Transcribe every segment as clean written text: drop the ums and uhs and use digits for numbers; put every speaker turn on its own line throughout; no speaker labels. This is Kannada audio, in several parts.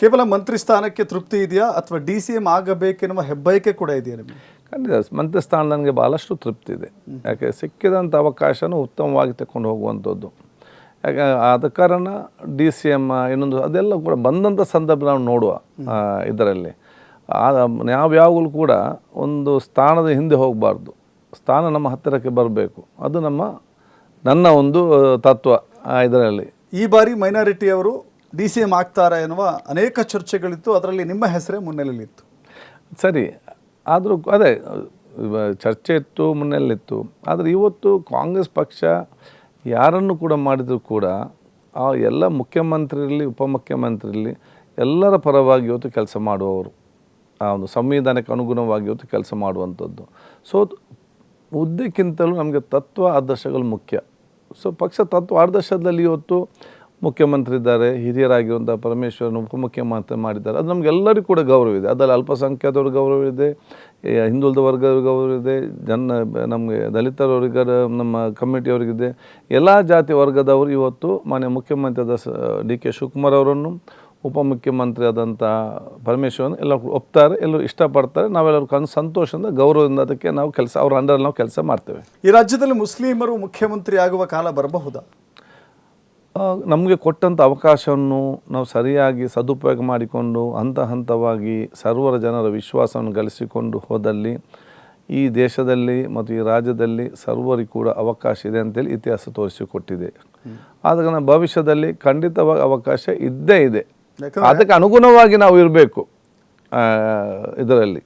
ಕೇವಲ ಮಂತ್ರಿ ಸ್ಥಾನಕ್ಕೆ ತೃಪ್ತಿ ಇದೆಯಾ ಅಥವಾ DCM ಆಗಬೇಕೆನ್ನುವ ಹೆಬ್ಬಯಕೆ ಕೂಡ ಇದೆಯಾ ನಿಮಗೆ?
ಖಂಡಿತ ಮಂತ್ರಿ ಸ್ಥಾನ ನನಗೆ ಭಾಳಷ್ಟು ತೃಪ್ತಿ ಇದೆ. ಯಾಕೆ ಸಿಕ್ಕಿದಂಥ ಅವಕಾಶನೂ ಉತ್ತಮವಾಗಿ ತಗೊಂಡು ಹೋಗುವಂಥದ್ದು. ಯಾಕೆ ಆದ ಕಾರಣ DCM ಇನ್ನೊಂದು ಅದೆಲ್ಲ ಕೂಡ ಬಂದಂಥ ಸಂದರ್ಭ ನಾವು ನೋಡುವ ಇದರಲ್ಲಿ ಯಾವಾಗಲೂ ಕೂಡ ಒಂದು ಸ್ಥಾನದ ಹಿಂದೆ ಹೋಗಬಾರ್ದು. ಸ್ಥಾನ ನಮ್ಮ ಹತ್ತಿರಕ್ಕೆ ಬರಬೇಕು. ಅದು ನನ್ನ ಒಂದು ತತ್ವ ಇದರಲ್ಲಿ.
ಈ ಬಾರಿ ಮೈನಾರಿಟಿ ಅವರು DCM ಆಗ್ತಾರೆ ಎನ್ನುವ ಅನೇಕ ಚರ್ಚೆಗಳಿತ್ತು. ಅದರಲ್ಲಿ ನಿಮ್ಮ ಹೆಸರೇ ಮುನ್ನೆಲೆಯಲ್ಲಿತ್ತು.
ಸರಿ, ಆದರೂ ಅದೇ ಚರ್ಚೆ ಇತ್ತು, ಮುನ್ನೆಲೆಯಿತ್ತು. ಆದರೆ ಇವತ್ತು ಕಾಂಗ್ರೆಸ್ ಪಕ್ಷ ಯಾರನ್ನು ಕೂಡ ಮಾಡಿದರೂ ಕೂಡ ಆ ಎಲ್ಲ ಮುಖ್ಯಮಂತ್ರಿ ಇರಲಿ, ಉಪಮುಖ್ಯಮಂತ್ರಿ ಇರಲಿ, ಎಲ್ಲರ ಪರವಾಗಿ ಇವತ್ತು ಕೆಲಸ ಮಾಡುವವರು. ಆ ಒಂದು ಸಂವಿಧಾನಕ್ಕೆ ಅನುಗುಣವಾಗಿ ಇವತ್ತು ಕೆಲಸ ಮಾಡುವಂಥದ್ದು. ಸೊ ಹುದ್ದೆಕ್ಕಿಂತಲೂ ನಮಗೆ ತತ್ವ ಆದರ್ಶಗಳು ಮುಖ್ಯ. ಸೊ ಪಕ್ಷ ತತ್ವ ಆದರ್ಶದಲ್ಲಿ ಇವತ್ತು ಮುಖ್ಯಮಂತ್ರಿ ಇದ್ದಾರೆ, ಹಿರಿಯರಾಗಿರುವಂಥ ಪರಮೇಶ್ವರನ ಉಪಮುಖ್ಯಮಂತ್ರಿ ಮಾಡಿದ್ದಾರೆ. ಅದು ನಮಗೆಲ್ಲರಿಗೂ ಕೂಡ ಗೌರವ ಇದೆ. ಅದರಲ್ಲಿ ಅಲ್ಪಸಂಖ್ಯಾತವ್ರಿಗೆ ಗೌರವ ಇದೆ, ಹಿಂದುಳಿದ ವರ್ಗದ ಗೌರವ ಇದೆ, ನಮಗೆ ದಲಿತರವ್ರಿಗೆ, ನಮ್ಮ ಕಮ್ಯುನಿಟಿಯವರಿಗಿದೆ. ಎಲ್ಲ ಜಾತಿ ವರ್ಗದವರು ಇವತ್ತು ಮಾನ್ಯ ಮುಖ್ಯಮಂತ್ರಿಯಾದ DK ಶಿವಕುಮಾರ್ ಅವರನ್ನು, ಉಪಮುಖ್ಯಮಂತ್ರಿ ಆದಂಥ ಪರಮೇಶ್ವರನ್ ಎಲ್ಲ ಒಪ್ತಾರೆ, ಎಲ್ಲರೂ ಇಷ್ಟಪಡ್ತಾರೆ. ನಾವೆಲ್ಲರೂ ಸಂತೋಷದಿಂದ ಗೌರವದಿಂದ ಅದಕ್ಕೆ ನಾವು ಅವ್ರ ಅಂಡರಲ್ಲಿ ನಾವು ಕೆಲಸ ಮಾಡ್ತೇವೆ.
ಈ ರಾಜ್ಯದಲ್ಲಿ ಮುಸ್ಲಿಮರು ಮುಖ್ಯಮಂತ್ರಿ ಆಗುವ ಕಾಲ ಬರಬಹುದಾ?
ನಮಗೆ ಕೊಟ್ಟಂಥ ಅವಕಾಶವನ್ನು ನಾವು ಸರಿಯಾಗಿ ಸದುಪಯೋಗ ಮಾಡಿಕೊಂಡು ಹಂತವಾಗಿ ಸರ್ವರ ಜನರ ವಿಶ್ವಾಸವನ್ನು ಗಳಿಸಿಕೊಂಡು ಹೋದಲ್ಲಿ ಈ ದೇಶದಲ್ಲಿ ಮತ್ತು ಈ ರಾಜ್ಯದಲ್ಲಿ ಸರ್ವರಿಗೂ ಕೂಡ ಅವಕಾಶ ಇದೆ ಅಂತೇಳಿ ಇತಿಹಾಸ ತೋರಿಸಿಕೊಟ್ಟಿದೆ. ಆದ ಕಾರಣ ಭವಿಷ್ಯದಲ್ಲಿ ಖಂಡಿತವಾಗಿ ಅವಕಾಶ ಇದ್ದೇ ಇದೆ. ಅದಕ್ಕೆ ಅನುಗುಣವಾಗಿ ನಾವು ಇರಬೇಕು. ಇದರಲ್ಲಿ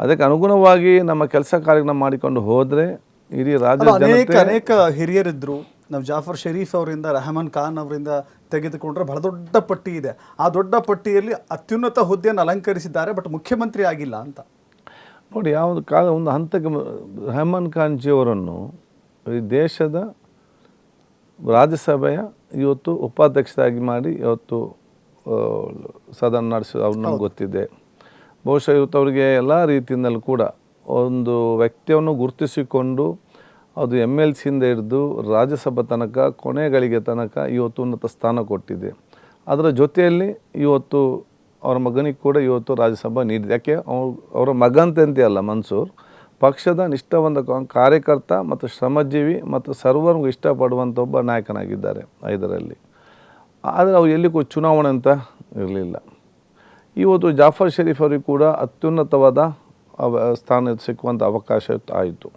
ಅದಕ್ಕೆ ಅನುಗುಣವಾಗಿ ನಮ್ಮ ಕೆಲಸ ಕಾರ್ಯಗಳನ್ನ ಮಾಡಿಕೊಂಡು ಹೋದರೆ ಇಡೀ ರಾಜ್ಯದ
ಅನೇಕ ಹಿರಿಯರಿದ್ದರು. ನಾವು ಜಾಫರ್ ಶರೀಫ್ ಅವರಿಂದ, ರೆಹಮಾನ್ ಖಾನ್ ಅವರಿಂದ ತೆಗೆದುಕೊಂಡ್ರೆ ಬಹಳ ದೊಡ್ಡ ಪಟ್ಟಿ ಇದೆ. ಆ ದೊಡ್ಡ ಪಟ್ಟಿಯಲ್ಲಿ ಅತ್ಯುನ್ನತ ಹುದ್ದೆಯನ್ನು ಅಲಂಕರಿಸಿದ್ದಾರೆ, ಬಟ್ ಮುಖ್ಯಮಂತ್ರಿ ಆಗಿಲ್ಲ ಅಂತ.
ನೋಡಿ, ಯಾವುದು ಒಂದು ಹಂತಕ್ಕೆ ರೆಹಮಾನ್ ಖಾನ್ ಜಿಯವರನ್ನು ಈ ದೇಶದ ರಾಜ್ಯಸಭೆಯ ಇವತ್ತು ಉಪಾಧ್ಯಕ್ಷರಾಗಿ ಮಾಡಿ ಇವತ್ತು ಸದನ ನಡೆಸೋದು ಅವ್ರು ನಮ್ಗೆ ಗೊತ್ತಿದೆ. ಬಹುಶಃ ಇವತ್ತು ಅವರಿಗೆ ಎಲ್ಲ ರೀತಿಯಿಂದಲೂ ಕೂಡ ಒಂದು ವ್ಯಕ್ತಿಯನ್ನು ಗುರುತಿಸಿಕೊಂಡು ಅದು MLCಯಿಂದ ಹಿಡಿದು ರಾಜ್ಯಸಭಾ ತನಕ ಕೊನೆಗಳಿಗೆ ತನಕ ಇವತ್ತು ಉನ್ನತ ಸ್ಥಾನ ಕೊಟ್ಟಿದೆ. ಅದರ ಜೊತೆಯಲ್ಲಿ ಇವತ್ತು ಅವರ ಮಗನಿಗೆ ಕೂಡ ಇವತ್ತು ರಾಜ್ಯಸಭಾ ನೀಡಿದೆ. ಯಾಕೆ ಅವರ ಮಗಂತೆ ಅಲ್ಲ, ಮನ್ಸೂರ್ ಪಕ್ಷದ ನಿಷ್ಠಾವಂತ ಕಾರ್ಯಕರ್ತ ಮತ್ತು ಶ್ರಮಜೀವಿ ಮತ್ತು ಸರ್ವರಿಗೂ ಇಷ್ಟಪಡುವಂಥ ಒಬ್ಬ ನಾಯಕನಾಗಿದ್ದಾರೆ ಇದರಲ್ಲಿ. ಆದರೆ ಅವ್ರು ಎಲ್ಲಿಗೂ ಚುನಾವಣೆ ಅಂತ ಇರಲಿಲ್ಲ. ಇವತ್ತು ಜಾಫರ್ ಶರೀಫ್ ಅವರಿಗೆ ಕೂಡ ಅತ್ಯುನ್ನತವಾದ ಸ್ಥಾನ ಸಿಕ್ಕುವಂಥ ಅವಕಾಶ ಆಯಿತು.